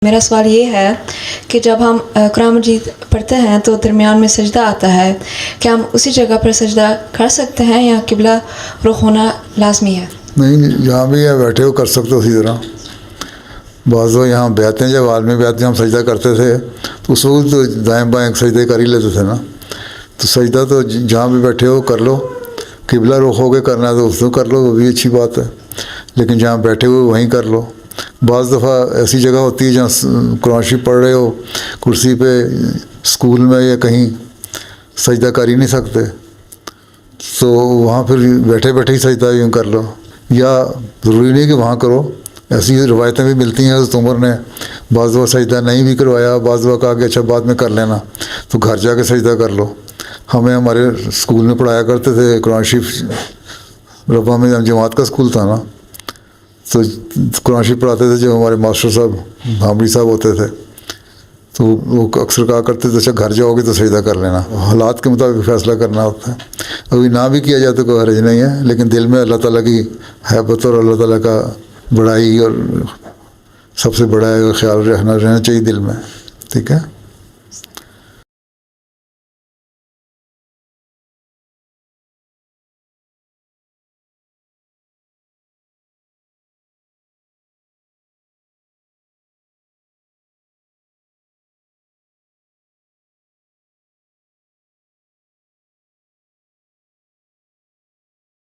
میرا سوال یہ ہے کہ جب ہم قرآن مجید پڑھتے ہیں تو درمیان میں سجدہ آتا ہے، کیا ہم اسی جگہ پر سجدہ کر سکتے ہیں یا قبلہ رخ ہونا لازمی ہے؟ نہیں، جہاں بھی ہے بیٹھے ہو کر سکتے ہو اسی طرح. بعض لوگ یہاں بیٹھتے ہیں، جب عالمی بیٹھتے ہیں ہم سجدہ کرتے تھے تو اس وقت تو دائیں بائیں سجدے کر ہی لیتے تھے نا. تو سجدہ تو جہاں بھی بیٹھے ہو کر لو، قبلہ رخ ہو کے کرنا ہے تو اس کو کر لو، وہ بھی اچھی بات ہے، لیکن جہاں بیٹھے ہوئے وہیں کر لو. بعض دفعہ ایسی جگہ ہوتی ہے جہاں قرآن شریف پڑھ رہے ہو، کرسی پہ اسکول میں یا کہیں سجدہ کر ہی نہیں سکتے، تو وہاں پھر بیٹھے بیٹھے ہی سجدہ یوں کر لو. یا ضروری نہیں کہ وہاں کرو، ایسی روایتیں بھی ملتی ہیں. حضرت عمر نے بعض دفعہ سجدہ نہیں بھی کروایا، بعض دفعہ کہا کہ اچھا بعد میں کر لینا، تو گھر جا کے سجدہ کر لو. ہمیں ہمارے اسکول میں پڑھایا کرتے تھے قرآن شریف، ربا میں جماعت کا اسکول تھا نا، تو قرآن شریف پڑھاتے تھے جو ہمارے ماسٹر صاحب بھامڑی صاحب ہوتے تھے، تو وہ اکثر کہا کرتے تھے اچھا گھر جاؤ گے تو سجدہ کر لینا. حالات کے مطابق فیصلہ کرنا ہوتا ہے. ابھی نہ بھی کیا جائے تو کوئی حرج نہیں ہے، لیکن دل میں اللہ تعالیٰ کی حیبت اور اللہ تعالیٰ کا بڑائی اور سب سے بڑا خیال رہنا چاہیے دل میں. ٹھیک ہے.